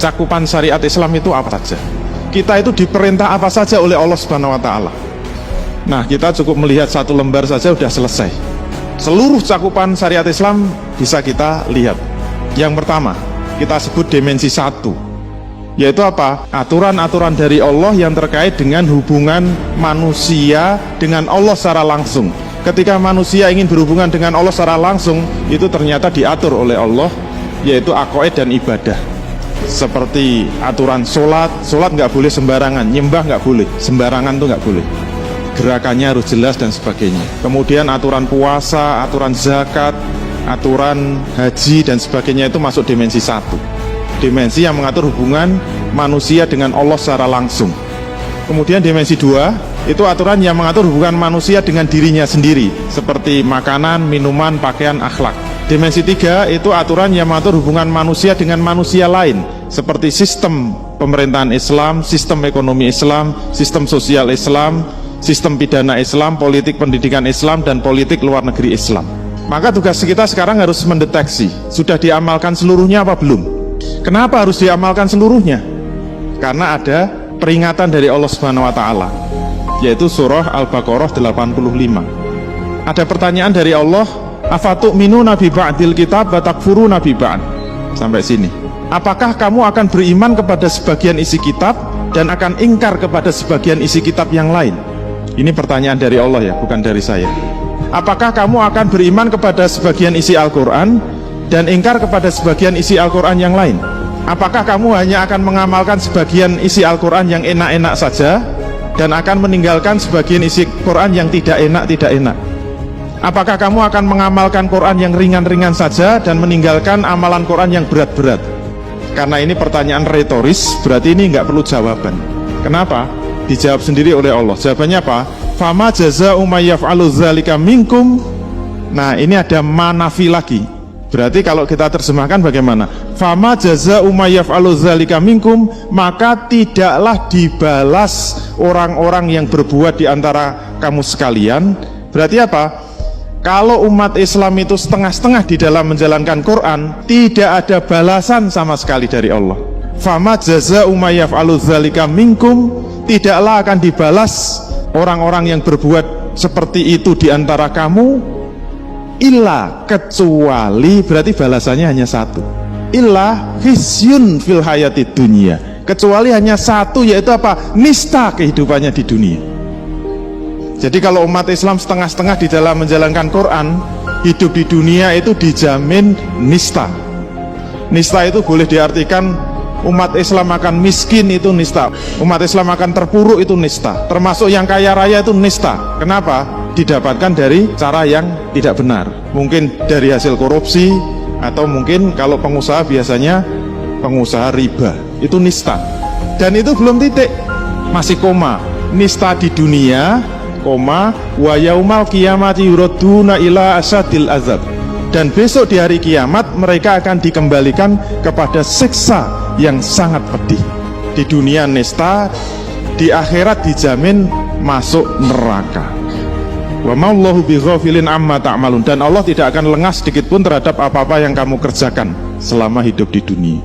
cakupan syariat Islam itu apa saja. Kita itu diperintah apa saja oleh Allah Subhanahu wa Ta'ala. Nah, kita cukup melihat satu lembar saja sudah selesai. Seluruh cakupan syariat Islam bisa kita lihat. Yang pertama, kita sebut dimensi 1, yaitu apa? Aturan-aturan dari Allah yang terkait dengan hubungan manusia dengan Allah secara langsung. Ketika manusia ingin berhubungan dengan Allah secara langsung, itu ternyata diatur oleh Allah, yaitu aqaid dan ibadah. Seperti aturan sholat nggak boleh sembarangan, nyembah nggak boleh, sembarangan tuh nggak boleh, gerakannya harus jelas dan sebagainya. Kemudian aturan puasa, aturan zakat, aturan haji dan sebagainya itu masuk dimensi 1, dimensi yang mengatur hubungan manusia dengan Allah secara langsung. Kemudian dimensi 2 itu aturan yang mengatur hubungan manusia dengan dirinya sendiri, seperti makanan, minuman, pakaian, akhlak. Dimensi 3 itu aturan yang mengatur hubungan manusia dengan manusia lain, seperti sistem pemerintahan Islam, sistem ekonomi Islam, sistem sosial Islam, sistem pidana Islam, politik pendidikan Islam, dan politik luar negeri Islam. Maka tugas kita sekarang harus mendeteksi, sudah diamalkan seluruhnya apa belum? Kenapa harus diamalkan seluruhnya? Karena ada peringatan dari Allah Subhanahu wa Ta'ala, yaitu surah Al-Baqarah 85. Ada pertanyaan dari Allah, afatu'minuna bi ba'dil kitab wa takfuruna bi ba'd. Sampai sini. Apakah kamu akan beriman kepada sebagian isi kitab dan akan ingkar kepada sebagian isi kitab yang lain? Ini pertanyaan dari Allah ya, bukan dari saya. Apakah kamu akan beriman kepada sebagian isi Al-Quran dan ingkar kepada sebagian isi Al-Quran yang lain? Apakah kamu hanya akan mengamalkan sebagian isi Al-Quran yang enak-enak saja dan akan meninggalkan sebagian isi Quran yang tidak enak? Apakah kamu akan mengamalkan Quran yang ringan-ringan saja dan meninggalkan amalan Quran yang berat-berat? Karena ini pertanyaan retoris, berarti ini nggak perlu jawaban. Kenapa? Dijawab sendiri oleh Allah. Jawabannya apa? Fama jaza'u may yaf'alu dzalika minkum. Nah, ini ada manafi lagi. Berarti kalau kita terjemahkan bagaimana? Fama jaza'u may yaf'alu dzalika minkum, maka tidaklah dibalas orang-orang yang berbuat di antara kamu sekalian. Berarti apa? Kalau umat Islam itu setengah-setengah di dalam menjalankan Quran, tidak ada balasan sama sekali dari Allah. Fama jaza'u may yaf'alu dzalika minkum, tidaklah akan dibalas orang-orang yang berbuat seperti itu di antara kamu, illa, kecuali, berarti balasannya hanya satu, illa khizyun fil hayati dunia, kecuali hanya satu, yaitu apa? Nista kehidupannya di dunia. Jadi kalau umat Islam setengah-setengah di dalam menjalankan Quran, hidup di dunia itu dijamin nista. Nista itu boleh diartikan umat Islam akan miskin, itu nista. Umat Islam akan terpuruk, itu nista. Termasuk yang kaya raya itu nista. Kenapa? Didapatkan dari cara yang tidak benar. Mungkin dari hasil korupsi, atau mungkin kalau pengusaha biasanya pengusaha riba. Itu nista. Dan itu belum titik, masih koma. Nista di dunia, koma, wa yaumal qiyamati yuraduna ila asadil azab. Dan besok di hari kiamat mereka akan dikembalikan kepada siksa yang sangat pedih. Di dunia nista, di akhirat dijamin masuk neraka. Wa ma'allahu bighafilin amma ta'malun. Dan Allah tidak akan lengah sedikit pun terhadap apa-apa yang kamu kerjakan selama hidup di dunia.